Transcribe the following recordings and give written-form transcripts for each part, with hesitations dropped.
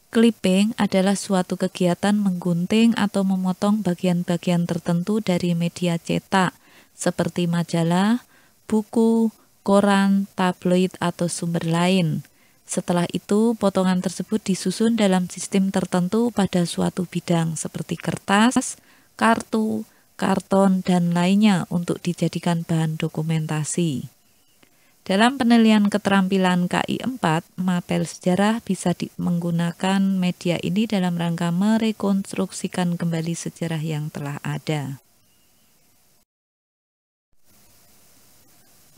Clipping adalah suatu kegiatan menggunting atau memotong bagian-bagian tertentu dari media cetak, seperti majalah, buku, koran, tabloid, atau sumber lain. Setelah itu, potongan tersebut disusun dalam sistem tertentu pada suatu bidang, seperti kertas, kartu, karton, dan lainnya untuk dijadikan bahan dokumentasi. Dalam penilaian keterampilan KI 4, mapel sejarah bisa menggunakan media ini dalam rangka merekonstruksikan kembali sejarah yang telah ada.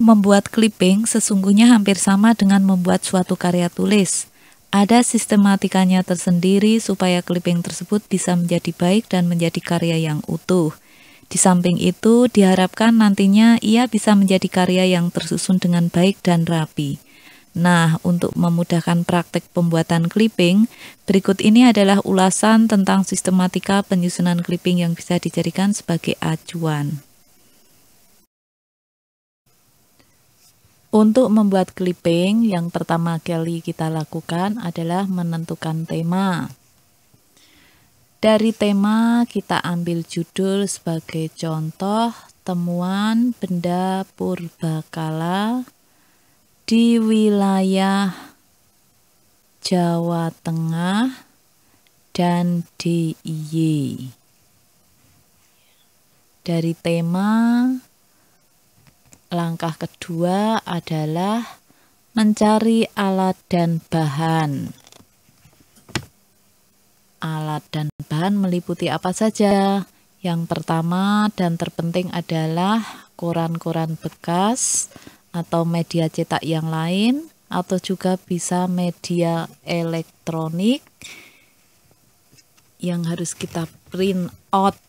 Membuat clipping sesungguhnya hampir sama dengan membuat suatu karya tulis. Ada sistematikanya tersendiri supaya clipping tersebut bisa menjadi baik dan menjadi karya yang utuh. Di samping itu, diharapkan nantinya ia bisa menjadi karya yang tersusun dengan baik dan rapi. Nah, untuk memudahkan praktek pembuatan clipping, berikut ini adalah ulasan tentang sistematika penyusunan clipping yang bisa dijadikan sebagai acuan. Untuk membuat clipping, yang pertama kali kita lakukan adalah menentukan tema. Dari tema kita ambil judul sebagai contoh, temuan benda purbakala di wilayah Jawa Tengah dan DIY. Dari tema, langkah kedua adalah mencari alat dan bahan. Alat dan bahan meliputi apa saja? Yang pertama dan terpenting adalah koran-koran bekas atau media cetak yang lain, atau juga bisa media elektronik yang harus kita print out.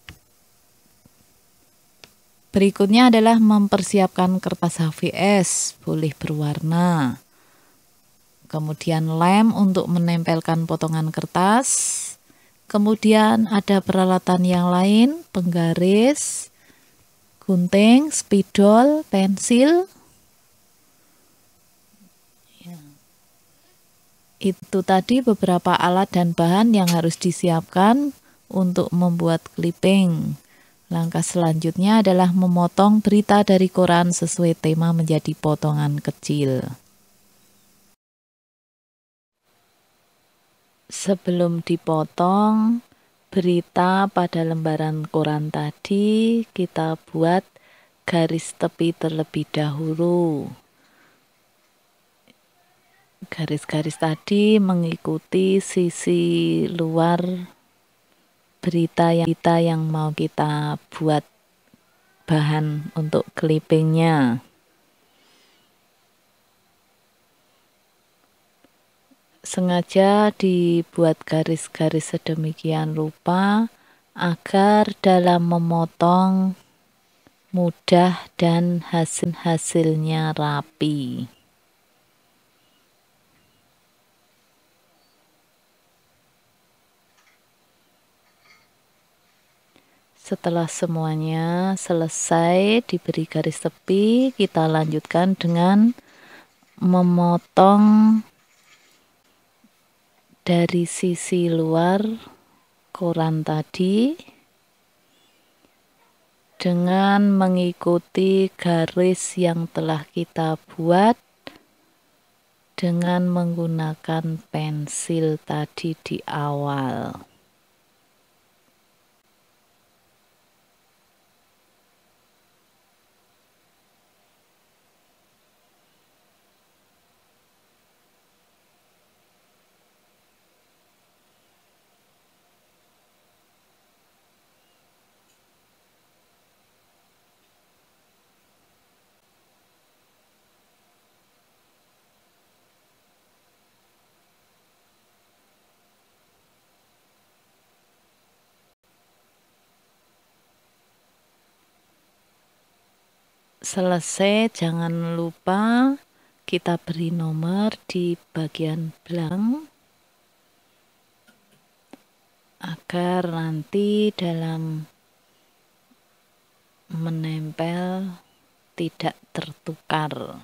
Berikutnya adalah mempersiapkan kertas HVS, boleh berwarna. Kemudian lem untuk menempelkan potongan kertas. Kemudian ada peralatan yang lain, penggaris, gunting, spidol, pensil. Itu tadi beberapa alat dan bahan yang harus disiapkan untuk membuat clipping. Langkah selanjutnya adalah memotong berita dari koran sesuai tema menjadi potongan kecil. Sebelum dipotong berita pada lembaran koran tadi, kita buat garis tepi terlebih dahulu. Garis-garis tadi mengikuti sisi luar berita yang mau kita buat bahan untuk clippingnya. Sengaja dibuat garis-garis sedemikian rupa agar dalam memotong mudah dan hasilnya rapi. Setelah semuanya selesai diberi garis tepi, kita lanjutkan dengan memotong dari sisi luar koran tadi dengan mengikuti garis yang telah kita buat dengan menggunakan pensil tadi di awal. Selesai, jangan lupa kita beri nomor di bagian belakang agar nanti dalam menempel tidak tertukar.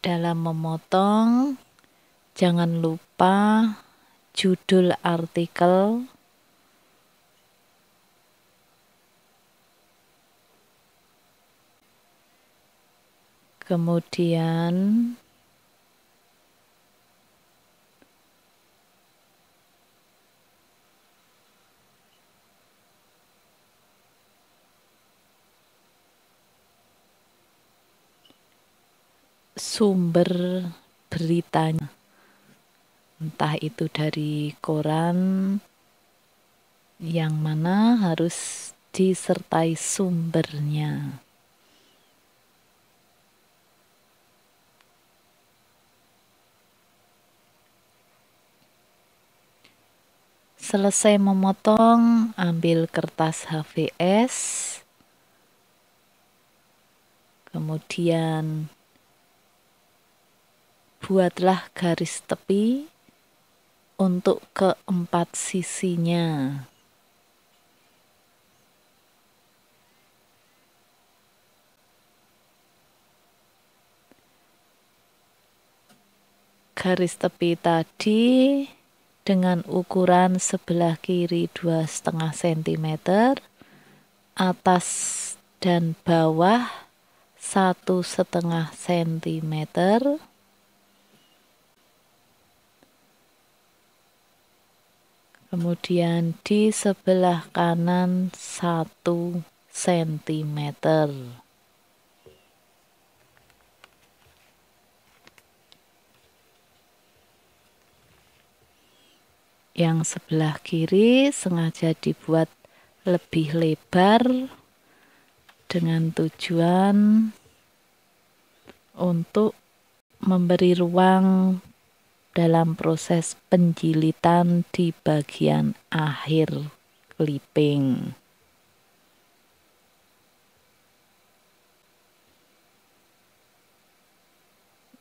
Dalam memotong, jangan lupa judul artikel, kemudian sumber beritanya, entah itu dari koran yang mana harus disertai sumbernya. Selesai memotong, ambil kertas HVS, kemudian buatlah garis tepi untuk keempat sisinya. Garis tepi tadi dengan ukuran sebelah kiri 2,5 cm, atas dan bawah 1,5 cm, kemudian di sebelah kanan 1 cm. Yang sebelah kiri sengaja dibuat lebih lebar dengan tujuan untuk memberi ruang dalam proses penjilitan di bagian akhir clipping.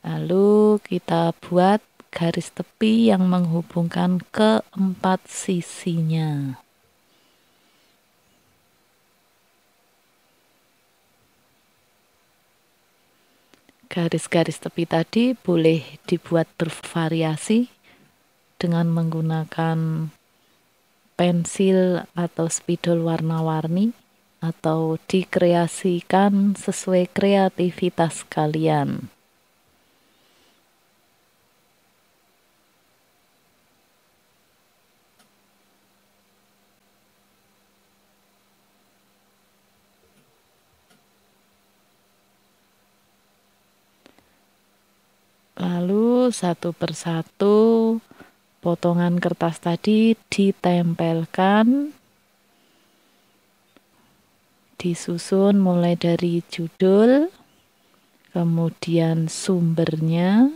Lalu kita buat garis tepi yang menghubungkan keempat sisinya. Garis-garis tepi tadi boleh dibuat bervariasi dengan menggunakan pensil atau spidol warna-warni, atau dikreasikan sesuai kreativitas kalian. Lalu satu persatu potongan kertas tadi ditempelkan, disusun mulai dari judul, kemudian sumbernya,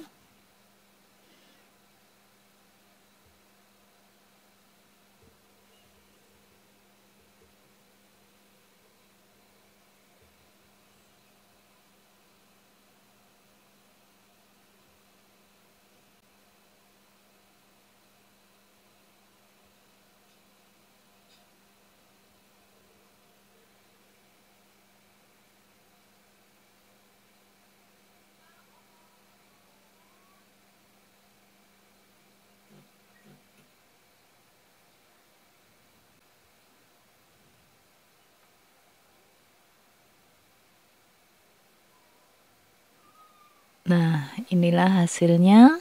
nah inilah hasilnya.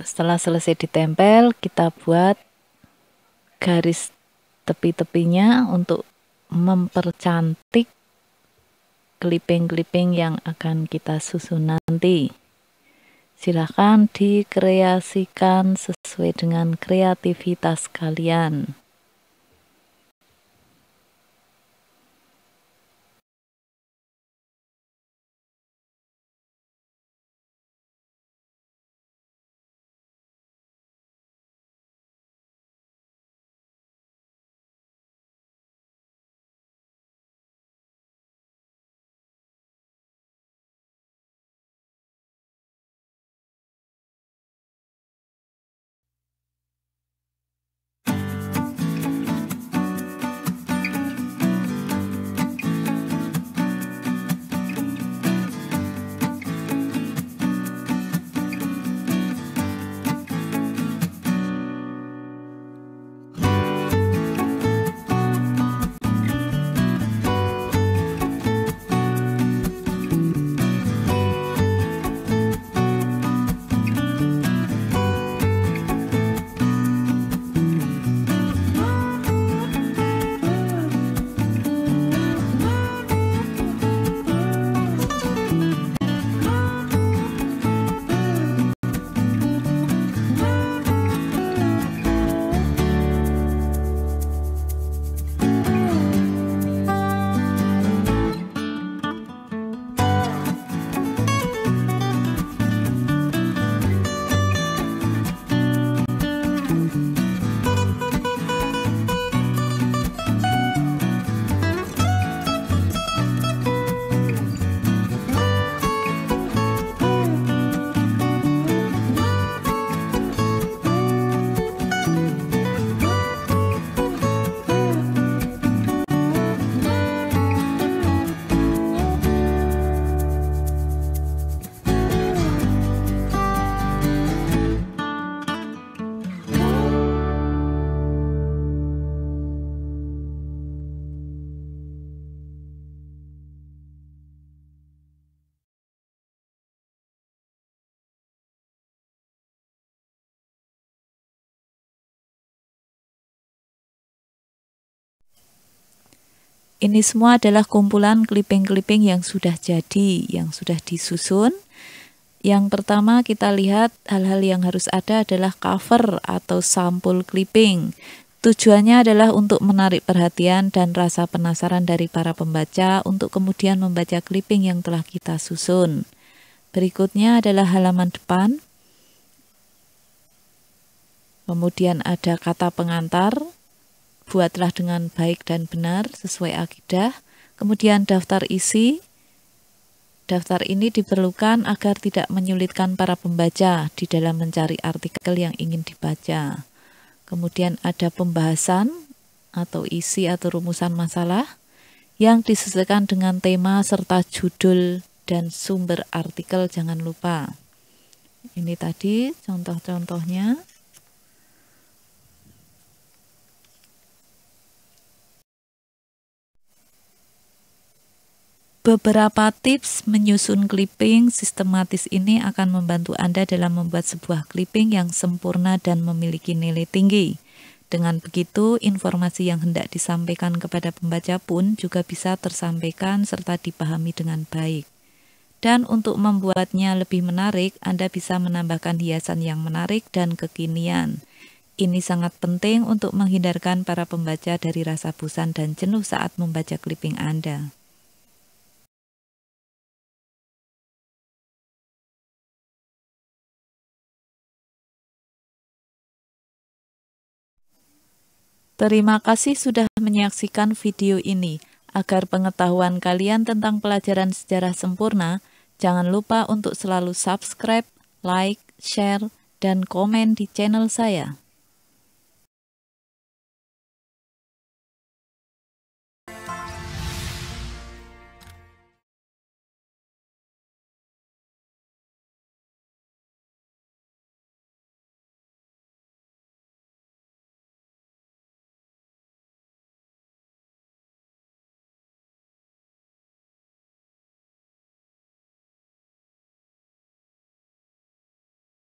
Setelah selesai ditempel, kita buat garis tepi-tepinya untuk mempercantik clipping-clipping yang akan kita susun nanti. Silahkan dikreasikan sesuai dengan kreativitas kalian. Ini semua adalah kumpulan clipping-clipping yang sudah jadi, yang sudah disusun. Yang pertama kita lihat hal-hal yang harus ada adalah cover atau sampul clipping. Tujuannya adalah untuk menarik perhatian dan rasa penasaran dari para pembaca untuk kemudian membaca clipping yang telah kita susun. Berikutnya adalah halaman depan. Kemudian ada kata pengantar. Buatlah dengan baik dan benar sesuai akidah. Kemudian daftar isi. Daftar ini diperlukan agar tidak menyulitkan para pembaca di dalam mencari artikel yang ingin dibaca. Kemudian ada pembahasan atau isi atau rumusan masalah yang disesuaikan dengan tema serta judul dan sumber artikel, jangan lupa. Ini tadi contoh-contohnya. Beberapa tips menyusun clipping sistematis ini akan membantu Anda dalam membuat sebuah clipping yang sempurna dan memiliki nilai tinggi. Dengan begitu, informasi yang hendak disampaikan kepada pembaca pun juga bisa tersampaikan serta dipahami dengan baik. Dan untuk membuatnya lebih menarik, Anda bisa menambahkan hiasan yang menarik dan kekinian. Ini sangat penting untuk menghindarkan para pembaca dari rasa bosan dan jenuh saat membaca clipping Anda. Terima kasih sudah menyaksikan video ini. Agar pengetahuan kalian tentang pelajaran sejarah sempurna, jangan lupa untuk selalu subscribe, like, share, dan komen di channel saya.